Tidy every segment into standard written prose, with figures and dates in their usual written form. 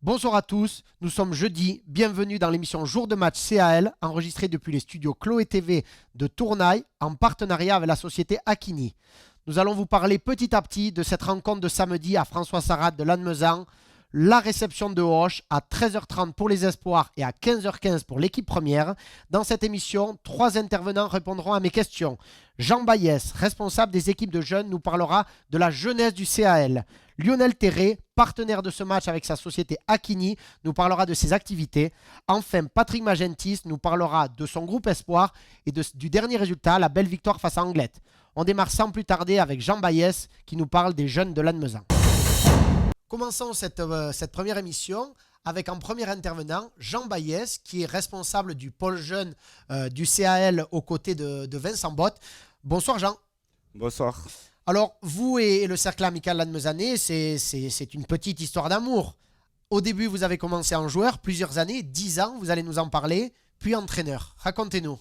Bonsoir à tous, nous sommes jeudi, bienvenue dans l'émission Jour de match CAL, enregistrée depuis les studios Chloé TV de Tournaille, en partenariat avec la société Akini. Nous allons vous parler petit à petit de cette rencontre de samedi à François Sarrat de Lannemezan, la réception de Auch à 13h30 pour les espoirs et à 15h15 pour l'équipe première. Dans cette émission, 3 intervenants répondront à mes questions. Jean Baïès, responsable des équipes de jeunes, nous parlera de la jeunesse du CAL. Lionel Terré, partenaire de ce match avec sa société Akini, nous parlera de ses activités. Enfin, Patrick Magentis nous parlera de son groupe Espoir et du dernier résultat, la belle victoire face à Anglette. On démarre sans plus tarder avec Jean Baïès qui nous parle des jeunes de Lannemezan. Commençons cette première émission avec en premier intervenant Jean Baïès qui est responsable du pôle jeune du CAL aux côtés de Vincent Bott. Bonsoir Jean. Bonsoir. Alors, vous et le cercle amical lannemezanais, c'est une petite histoire d'amour. Au début, vous avez commencé en joueur, plusieurs années, 10 ans, vous allez nous en parler, puis entraîneur. Racontez-nous.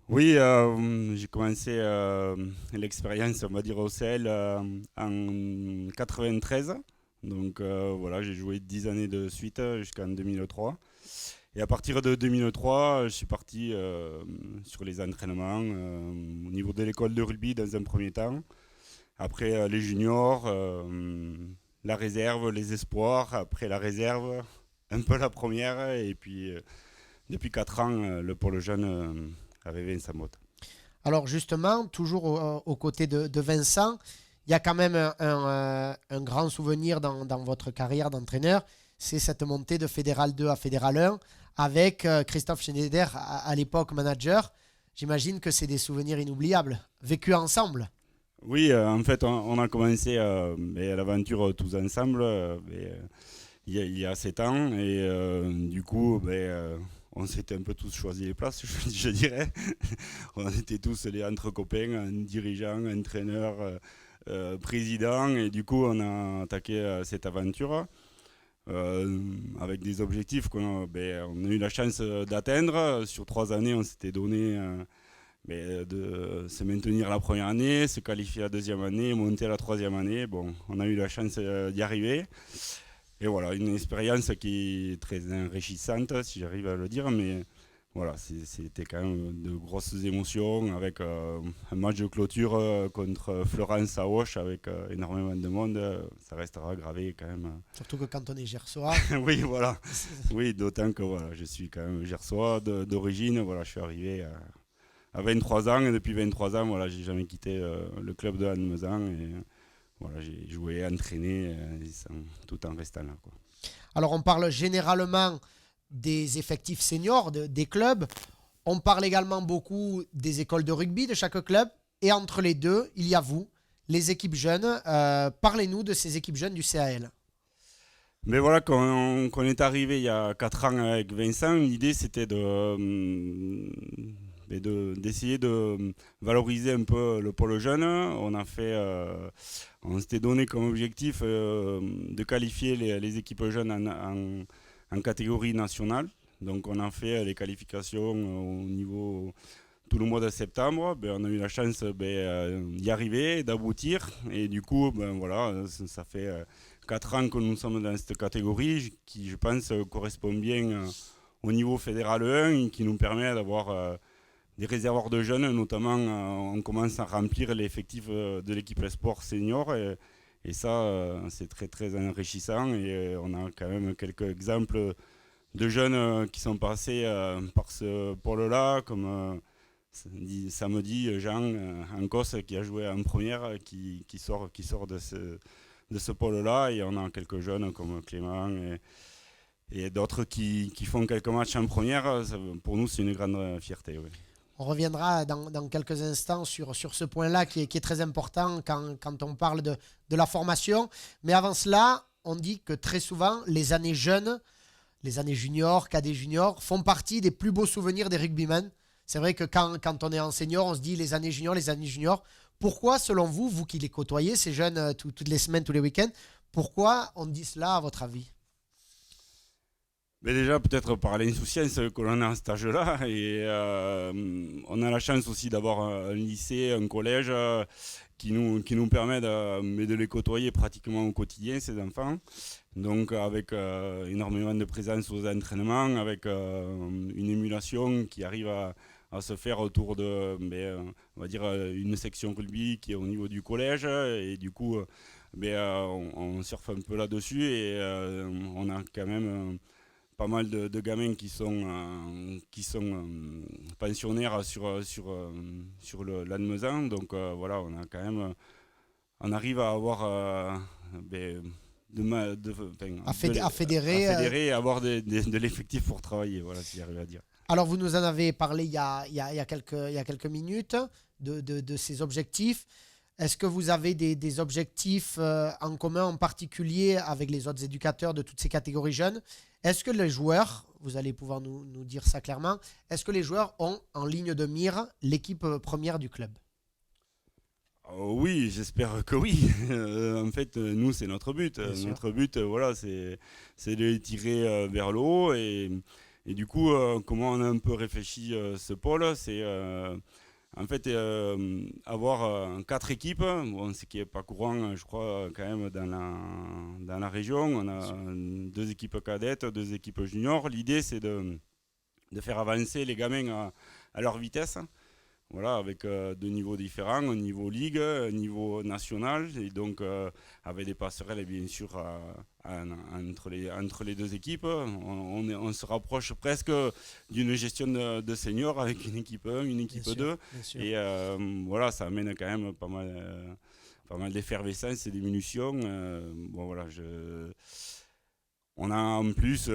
Oui, j'ai commencé l'expérience, on va dire, au CL en 93. Donc voilà, j'ai joué 10 années de suite jusqu'en 2003. Et à partir de 2003, je suis parti sur les entraînements au niveau de l'école de rugby dans un premier temps. Après les juniors, la réserve, les espoirs. Après la réserve, un peu la première. Et puis depuis 4 ans, le pôle jeune avec Vincent Bott. Alors justement, toujours aux côtés de Vincent, il y a quand même un grand souvenir dans votre carrière d'entraîneur. C'est cette montée de Fédéral 2 à Fédéral 1 avec Christophe Schneider à l'époque manager. J'imagine que c'est des souvenirs inoubliables, vécus ensemble. Oui, en fait, on a commencé l'aventure tous ensemble il y a 7 ans. Et du coup, on s'était un peu tous choisi les places, je dirais. On était tous les entre copains, un dirigeant, entraîneur, président. Et du coup, on a attaqué cette aventure avec des objectifs qu'on on a eu la chance d'atteindre. Sur 3 années, on s'était donné de se maintenir la première année, se qualifier la deuxième année, monter la troisième année. Bon, on a eu la chance d'y arriver. Et voilà, une expérience qui est très enrichissante, si j'arrive à le dire. Mais voilà, c'était quand même de grosses émotions avec un match de clôture contre Florence à Auch avec énormément de monde. Ça restera gravé quand même. Surtout que quand on est gersois. Oui, voilà. Oui, d'autant que voilà, je suis quand même gersois d'origine. Voilà, je suis arrivé à 23 ans et depuis 23 ans, voilà, j'ai jamais quitté le club de Lannemezan. Et voilà, j'ai joué, entraîné tout en restant là, quoi. Alors on parle généralement des effectifs seniors des clubs. On parle également beaucoup des écoles de rugby de chaque club. Et entre les deux, il y a vous, les équipes jeunes. Parlez-nous de ces équipes jeunes du CAL. Mais voilà, quand on est arrivé il y a 4 ans avec Vincent, l'idée c'était d'essayer de valoriser un peu le pôle jeune. On s'était donné comme objectif de qualifier les équipes jeunes en catégorie nationale. Donc on a fait les qualifications au niveau tout le mois de septembre. On a eu la chance d'y arriver, d'aboutir. Et du coup, voilà, ça fait 4 ans que nous sommes dans cette catégorie qui, je pense, correspond bien au niveau fédéral 1 et qui nous permet d'avoir des réservoirs de jeunes. Notamment, on commence à remplir l'effectif de l'équipe Sport senior. Et ça, c'est très, très enrichissant. Et on a quand même quelques exemples de jeunes qui sont passés par ce pôle-là, comme samedi Jean Ancos qui a joué en première, qui sort de ce pôle-là. Et on a quelques jeunes comme Clément et d'autres qui font quelques matchs en première. Pour nous, c'est une grande fierté. Oui. On reviendra dans quelques instants sur ce point-là qui est très important quand on parle de la formation. Mais avant cela, on dit que très souvent, les années jeunes, les années juniors, cadets juniors, font partie des plus beaux souvenirs des rugbymen. C'est vrai que quand on est en senior, on se dit les années juniors. Pourquoi, selon vous, vous qui les côtoyez, ces jeunes toutes les semaines, tous les week-ends, pourquoi on dit cela à votre avis ? Mais déjà, peut-être par l'insouciance que l'on a à cet âge-là. Et on a la chance aussi d'avoir un lycée, un collège qui nous permet de les côtoyer pratiquement au quotidien, ces enfants. Donc avec énormément de présence aux entraînements, avec une émulation qui arrive à se faire autour de, on va dire, une section rugby qui est au niveau du collège. Et du coup, on surfe un peu là-dessus et on a quand même pas mal de gamins qui sont pensionnaires sur l'Annemaison. Donc voilà, on a quand même, on arrive à avoir à fédérer et avoir de l'effectif pour travailler, voilà, si j'arrive à dire. Alors, vous nous en avez parlé il y a quelques minutes de ces objectifs. Est-ce que vous avez des objectifs en commun, en particulier avec les autres éducateurs de toutes ces catégories jeunes? Est-ce que les joueurs, vous allez pouvoir nous dire ça clairement, est-ce que les joueurs ont en ligne de mire l'équipe première du club? Oui, j'espère que oui. En fait, nous, c'est notre but. Notre but, voilà, c'est de les tirer vers le haut. Et du coup, comment on a un peu réfléchi ce pôle, c'est en fait avoir 4 équipes, bon, ce qui n'est pas courant, je crois, quand même dans la région. On a 2 équipes cadettes, 2 équipes juniors. L'idée, c'est de faire avancer les gamins à leur vitesse. Voilà, avec 2 niveaux différents, un niveau ligue, un niveau national, et donc avec des passerelles bien sûr entre les 2 équipes. On se rapproche presque d'une gestion de seniors avec une équipe 1, une équipe 2. Et voilà, ça amène quand même pas mal d'effervescence et d'émulsion. Bon, voilà, on a en plus...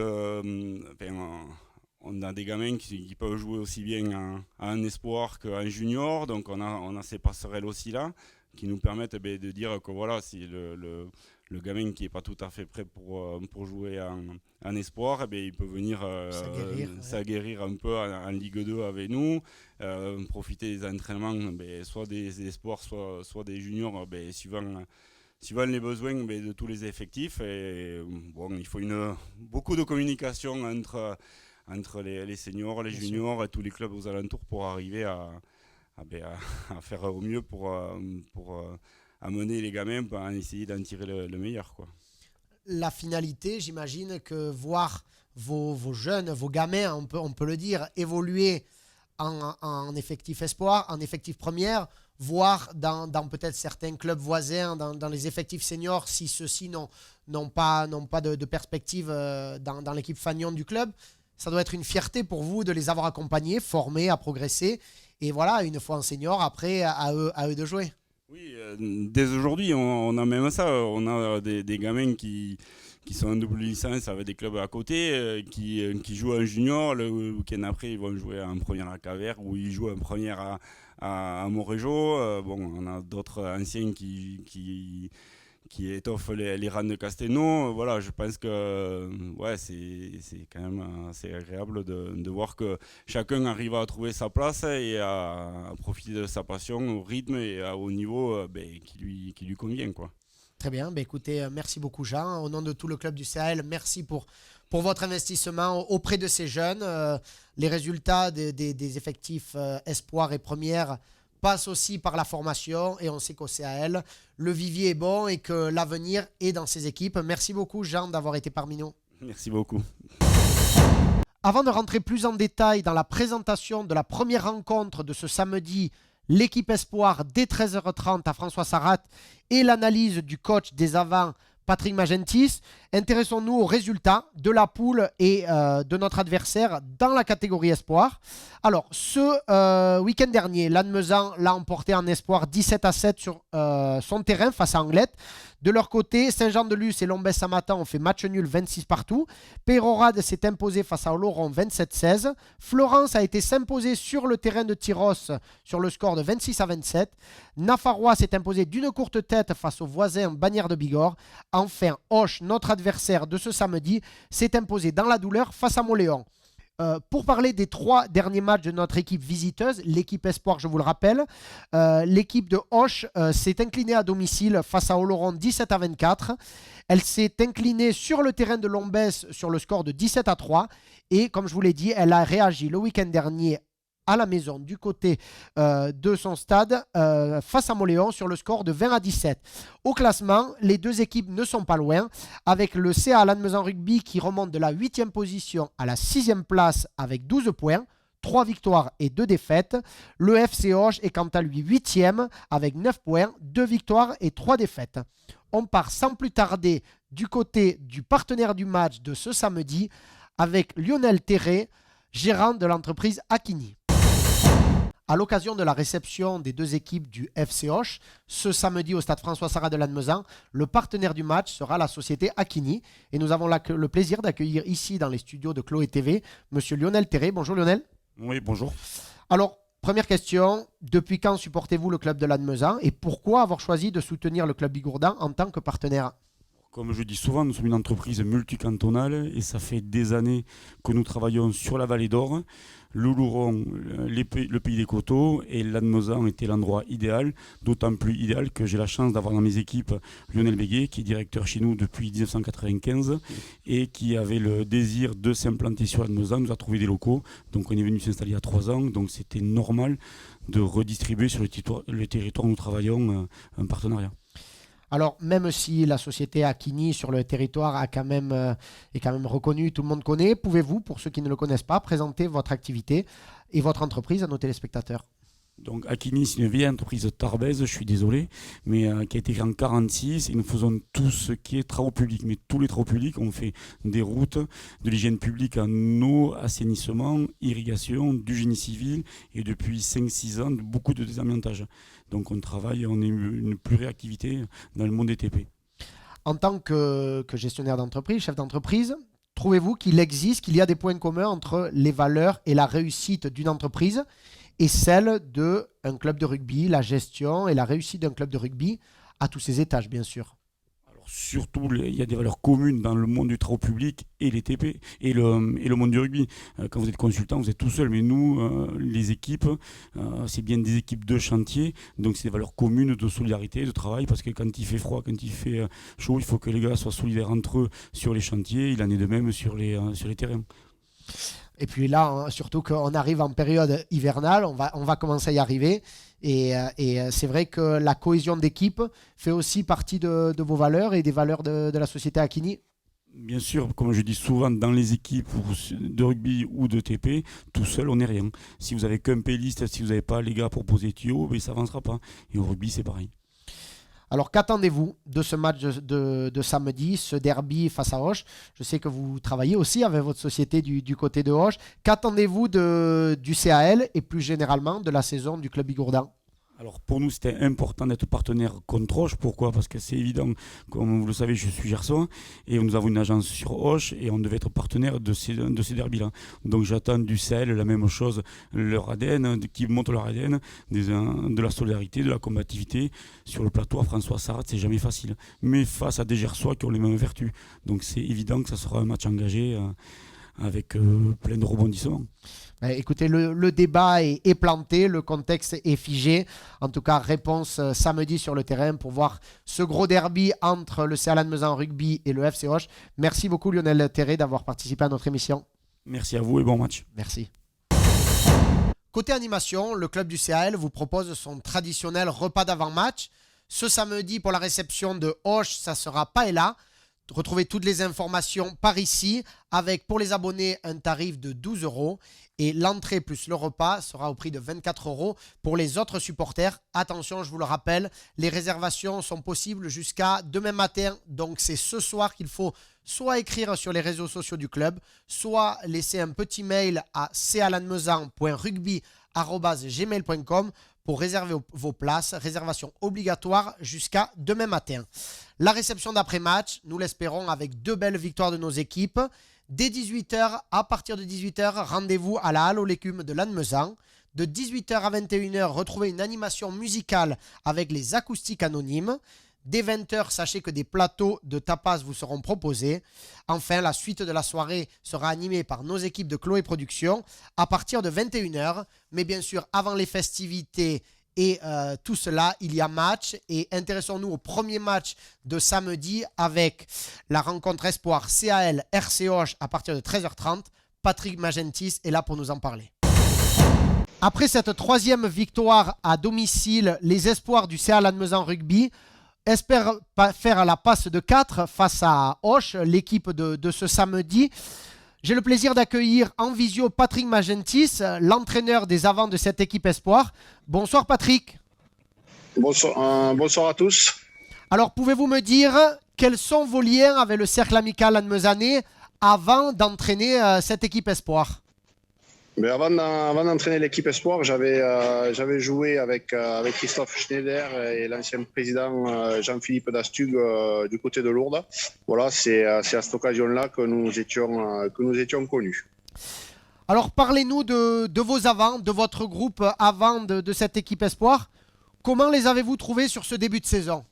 on a des gamins qui peuvent jouer aussi bien à un espoir qu'en junior, donc on a ces passerelles aussi là qui nous permettent de dire que voilà, si le gamin qui n'est pas tout à fait prêt pour jouer en espoir, il peut venir s'aguerrir un peu en Ligue 2 avec nous, profiter des entraînements, soit des espoirs, soit des juniors, suivant les besoins de tous les effectifs. Et bon, il faut beaucoup de communication entre les seniors, les juniors et tous les clubs aux alentours pour arriver à faire au mieux pour amener les gamins, pour essayer d'en tirer le meilleur, quoi. La finalité, j'imagine que voir vos jeunes, vos gamins, on peut le dire, évoluer en effectif espoir, en effectif première, voire dans peut-être certains clubs voisins, dans les effectifs seniors, si ceux-ci n'ont pas de perspective dans l'équipe fanion du club. Ça doit être une fierté pour vous de les avoir accompagnés, formés à progresser. Et voilà, une fois en senior, après, à eux de jouer. Oui, dès aujourd'hui, on a même ça. On a des gamins qui sont en double licence avec des clubs à côté, qui jouent en junior. Le week-end après, ils vont jouer en première à Cavers ou ils jouent en première à Montrégeau. Bon, on a d'autres anciens qui étoffe les rangs de Castelnau. Voilà, je pense que ouais, c'est quand même assez agréable de voir que chacun arrive à trouver sa place et à profiter de sa passion au rythme et au niveau qui lui convient, quoi. Très bien, écoutez, merci beaucoup Jean. Au nom de tout le club du CAL, merci pour votre investissement auprès de ces jeunes. Les résultats des effectifs espoirs et premières passe aussi par la formation et on sait qu'au CAL, le vivier est bon et que l'avenir est dans ces équipes. Merci beaucoup Jean d'avoir été parmi nous. Merci beaucoup. Avant de rentrer plus en détail dans la présentation de la première rencontre de ce samedi, l'équipe Espoir dès 13h30 à François Sarrat et l'analyse du coach des avants Patrick Magentis, intéressons-nous aux résultats de la poule et de notre adversaire dans la catégorie Espoir. Alors, ce week-end dernier, Lannemezan l'a emporté en Espoir 17-7 sur son terrain face à Anglette. De leur côté, Saint-Jean-de-Luz et Lombès-Samatan ont fait match nul 26 partout. Peyrorade s'est imposé face à Oloron 27-16. Florence a été s'imposer sur le terrain de Tyros sur le score de 26-27. Nafarrois s'est imposé d'une courte tête face aux voisins Bagnères de Bigorre. Enfin, Auch, notre adversaire de ce samedi, s'est imposé dans la douleur face à Montléon. Pour parler des 3 derniers matchs de notre équipe visiteuse, l'équipe Espoir, je vous le rappelle, l'équipe de Auch s'est inclinée à domicile face à Oloron 17-24. Elle s'est inclinée sur le terrain de Lombès sur le score de 17-3. Et comme je vous l'ai dit, elle a réagi le week-end dernier à la maison du côté de son stade face à Moléon sur le score de 20-17. Au classement, les deux équipes ne sont pas loin avec le CA Lannemezan Rugby qui remonte de la 8e position à la 6e place avec 12 points. 3 victoires et 2 défaites. Le FC Auch est quant à lui 8e avec 9 points, 2 victoires et 3 défaites. On part sans plus tarder du côté du partenaire du match de ce samedi avec Lionel Terré, gérant de l'entreprise Akini. À l'occasion de la réception des deux équipes du FC Auch, ce samedi au stade François Sarrat de Lannemezan, le partenaire du match sera la société Akini. Et nous avons le plaisir d'accueillir ici dans les studios de Chloé TV, monsieur Lionel Terré. Bonjour Lionel. Oui, bonjour. Alors, première question, depuis quand supportez-vous le club de Lannemezan et pourquoi avoir choisi de soutenir le club bigourdan en tant que partenaire ? Comme je dis souvent, nous sommes une entreprise multicantonale et ça fait des années que nous travaillons sur la Vallée d'Or, le Louron, le pays des coteaux, et Lannemezan était l'endroit idéal, d'autant plus idéal que j'ai la chance d'avoir dans mes équipes Lionel Béguet, qui est directeur chez nous depuis 1995 et qui avait le désir de s'implanter sur Lannemezan, nous a trouvé des locaux, donc on est venu s'installer il y a 3 ans, donc c'était normal de redistribuer sur le territoire où nous travaillons un partenariat. Alors, même si la société Akini sur le territoire est quand même reconnue, tout le monde connaît, pouvez-vous, pour ceux qui ne le connaissent pas, présenter votre activité et votre entreprise à nos téléspectateurs ? Donc Akini, c'est une vieille entreprise tarbaise, je suis désolé, mais qui a été créée en 1946 et nous faisons tout ce qui est travaux publics. Mais tous les travaux publics, on fait des routes, de l'hygiène publique en eau, assainissement, irrigation, du génie civil et depuis 5-6 ans, beaucoup de désamiantage. Donc on travaille, on est une pluriactivité dans le monde des TP. En tant que gestionnaire d'entreprise, chef d'entreprise, trouvez-vous qu'il y a des points communs entre les valeurs et la réussite d'une entreprise et celle d'un club de rugby, la gestion et la réussite d'un club de rugby à tous ses étages, bien sûr. Alors, surtout, il y a des valeurs communes dans le monde du travaux public et les TP et le monde du rugby. Quand vous êtes consultant, vous êtes tout seul, mais nous, les équipes, c'est bien des équipes de chantier, donc c'est des valeurs communes de solidarité, de travail, parce que quand il fait froid, quand il fait chaud, il faut que les gars soient solidaires entre eux sur les chantiers, il en est de même sur les terrains. Et puis là, surtout qu'on arrive en période hivernale, on va commencer à y arriver. Et c'est vrai que la cohésion d'équipe fait aussi partie de vos valeurs et des valeurs de la société Akini. Bien sûr, comme je dis souvent, dans les équipes de rugby ou de TP, tout seul, on n'est rien. Si vous n'avez qu'un paylist, si vous n'avez pas les gars pour poser tuyaux, ça n'avancera pas. Et au rugby, c'est pareil. Alors, qu'attendez-vous de ce match de samedi, ce derby face à Auch ? Je sais que vous travaillez aussi avec votre société du côté de Auch. Qu'attendez-vous du CAL et plus généralement de la saison du club bigourdan ? Alors pour nous, c'était important d'être partenaire contre Auch. Pourquoi ? Parce que c'est évident, comme vous le savez, je suis gersois et nous avons une agence sur Auch et on devait être partenaire de ces derbys-là. Donc j'attends du CAL la même chose, leur ADN, qui montre leur ADN, de la solidarité, de la combativité. Sur le plateau à François Sarrat, c'est jamais facile. Mais face à des gersois qui ont les mêmes vertus. Donc c'est évident que ça sera un match engagé avec plein de rebondissements. Écoutez, le débat est planté, le contexte est figé. En tout cas, réponse samedi sur le terrain pour voir ce gros derby entre le CA Lannemezan Rugby et le FC Auch. Merci beaucoup Lionel Terré d'avoir participé à notre émission. Merci à vous et bon match. Merci. Côté animation, le club du CAL vous propose son traditionnel repas d'avant-match. Ce samedi, pour la réception de Auch, ça sera paella. Retrouvez toutes les informations par ici avec pour les abonnés un tarif de 12 € et l'entrée plus le repas sera au prix de 24 € pour les autres supporters. Attention, je vous le rappelle, les réservations sont possibles jusqu'à demain matin. Donc c'est ce soir qu'il faut soit écrire sur les réseaux sociaux du club, soit laisser un petit mail à calannemezan.rugby@gmail.com pour réserver vos places. Réservation obligatoire jusqu'à demain matin. La réception d'après-match, nous l'espérons avec 2 belles victoires de nos équipes. Dès 18h, à partir de 18h, rendez-vous à la Halle aux légumes de Lannemezan. De 18h à 21h, retrouvez une animation musicale avec les acoustiques anonymes. Dès 20h, sachez que des plateaux de tapas vous seront proposés. Enfin, la suite de la soirée sera animée par nos équipes de Chloé Productions à partir de 21h. Mais bien sûr, avant les festivités et tout cela, il y a match. Et intéressons-nous au premier match de samedi avec la rencontre Espoir CAL RC Auch à partir de 13h30. Patrick Magentis est là pour nous en parler. Après cette troisième victoire à domicile, les espoirs du CA Lannemezan Rugby espèrent faire la passe de 4 face à Auch, l'équipe de ce samedi. J'ai le plaisir d'accueillir en visio Patrick Magentis, l'entraîneur des avants de cette équipe espoir. Bonsoir Patrick. Bonsoir à tous. Alors pouvez-vous me dire quels sont vos liens avec le cercle amical lannemezanais avant d'entraîner cette équipe espoir? Mais avant d'entraîner l'équipe espoir, j'avais joué avec Christophe Schneider et l'ancien président Jean-Philippe Dastug du côté de Lourdes. Voilà, c'est à cette occasion-là que nous étions connus. Alors parlez-nous de vos avants, de votre groupe avant de cette équipe espoir. Comment les avez-vous trouvés sur ce début de saison?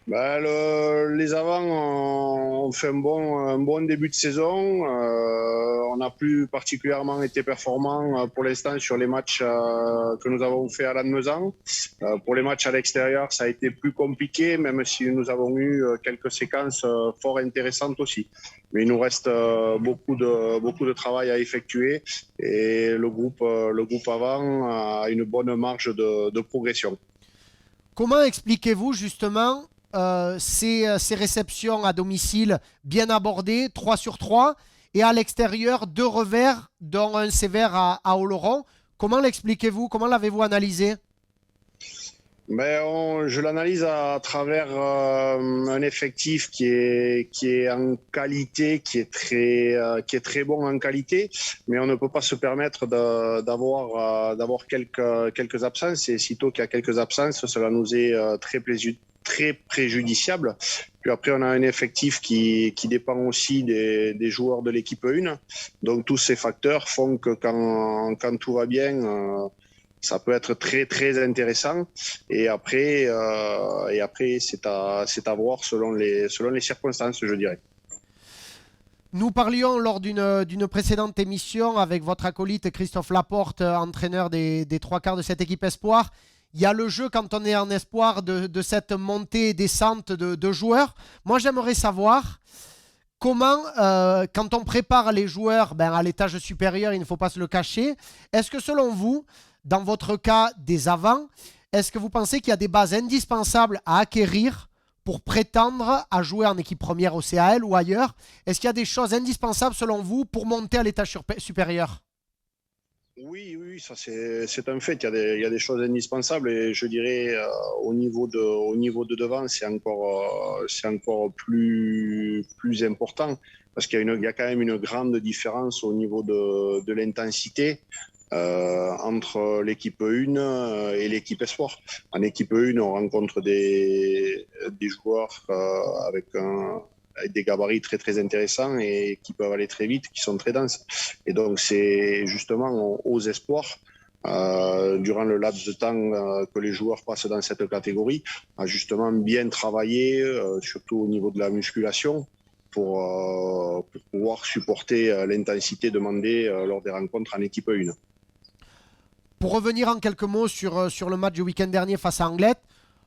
Les avants ont fait un bon début de saison. On n'a plus particulièrement été performants pour l'instant sur les matchs que nous avons fait à Lannemezan. Pour les matchs à l'extérieur, ça a été plus compliqué, même si nous avons eu quelques séquences fort intéressantes aussi. Mais il nous reste beaucoup de travail à effectuer et le groupe avant a une bonne marge de progression. Comment expliquez-vous justement ces réceptions à domicile bien abordées, 3 sur 3, et à l'extérieur, 2 revers, dont un sévère à Oloron? Comment l'expliquez-vous? Comment l'avez-vous analysé? Je l'analyse à travers un effectif qui est en qualité, qui est très bon en qualité, mais on ne peut pas se permettre d'avoir quelques absences. Et sitôt qu'il y a quelques absences, cela nous est très préjudiciable. Puis après, on a un effectif qui dépend aussi des joueurs de l'équipe 1. Donc tous ces facteurs font que quand tout va bien, ça peut être très très intéressant. Et après c'est à voir selon les circonstances, je dirais. Nous parlions lors d'une précédente émission avec votre acolyte Christophe Laporte, entraîneur des 3/4 de cette équipe espoir. Il y a le jeu quand on est en espoir de cette montée et descente de joueurs. Moi, j'aimerais savoir comment, quand on prépare les joueurs à l'étage supérieur, il ne faut pas se le cacher, est-ce que selon vous, dans votre cas des avants, est-ce que vous pensez qu'il y a des bases indispensables à acquérir pour prétendre à jouer en équipe première au CAL ou ailleurs? Est-ce qu'il y a des choses indispensables selon vous pour monter à l'étage supérieur? Oui, ça c'est un fait. Il y a des choses indispensables et je dirais au niveau de devant, c'est encore plus important parce qu'il y a quand même une grande différence au niveau de l'intensité entre l'équipe 1 et l'équipe espoir. En équipe 1, on rencontre des joueurs avec des gabarits très très intéressants et qui peuvent aller très vite, qui sont très denses. Et donc c'est justement aux espoirs, durant le laps de temps que les joueurs passent dans cette catégorie, à justement bien travailler, surtout au niveau de la musculation, pour pouvoir supporter l'intensité demandée lors des rencontres en équipe 1. Pour revenir en quelques mots sur le match du week-end dernier face à Anglet,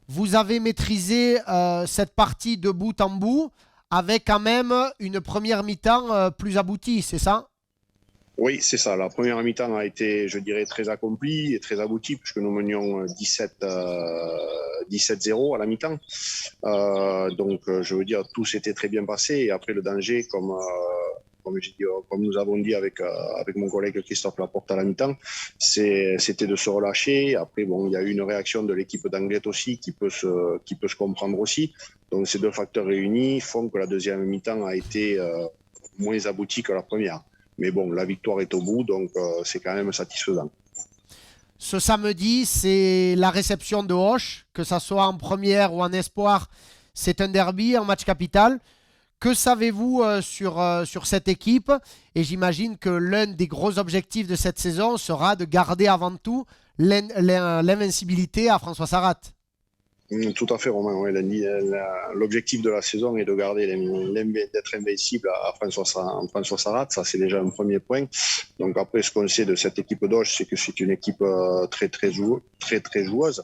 vous avez maîtrisé cette partie de bout en bout avec quand même une première mi-temps plus aboutie, c'est ça? Oui, c'est ça. La première mi-temps a été, je dirais, très accomplie et très aboutie puisque nous menions 17-0 à la mi-temps. Donc, je veux dire, tout s'était très bien passé. Et après, le danger, comme nous avons dit avec mon collègue Christophe Laporte à la mi-temps, c'était de se relâcher. Après, il y a eu une réaction de l'équipe d'Anglet aussi qui peut se comprendre aussi. Donc, ces deux facteurs réunis font que la deuxième mi-temps a été moins aboutie que la première. Mais bon, la victoire est au bout, donc c'est quand même satisfaisant. Ce samedi, c'est la réception de Auch, que ça soit en première ou en espoir, c'est un derby, un match capital. Que savez-vous sur cette équipe? Et j'imagine que l'un des gros objectifs de cette saison sera de garder avant tout l'invincibilité à François Sarrat. Tout à fait, Romain. Ouais, l'objectif de la saison est de garder d'être invincible à François Sarrat. Ça, c'est déjà un premier point. Donc après, ce qu'on sait de cette équipe d'Auch, c'est que c'est une équipe très très joueuse.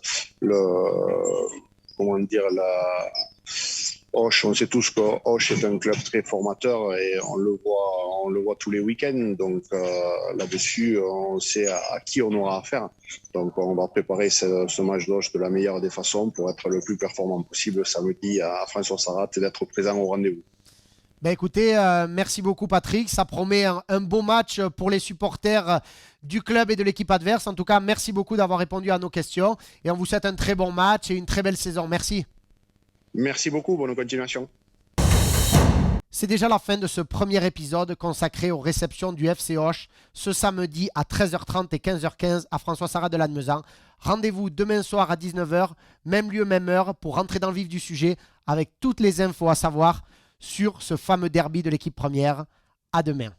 Auch, on sait tous que Auch est un club très formateur et on le voit tous les week-ends. Donc là-dessus, on sait à qui on aura affaire. Donc on va préparer ce match d'Auch de la meilleure des façons pour être le plus performant possible samedi à François Sarrat et d'être présent au rendez-vous. Ben écoutez, merci beaucoup Patrick. Ça promet un beau match pour les supporters du club et de l'équipe adverse. En tout cas, merci beaucoup d'avoir répondu à nos questions. Et on vous souhaite un très bon match et une très belle saison. Merci. Merci beaucoup, bonne continuation. C'est déjà la fin de ce premier épisode consacré aux réceptions du FC Auch ce samedi à 13h30 et 15h15 à François Sarrat de Lannemezan. Rendez-vous demain soir à 19h, même lieu, même heure, pour rentrer dans le vif du sujet avec toutes les infos à savoir sur ce fameux derby de l'équipe première. À demain.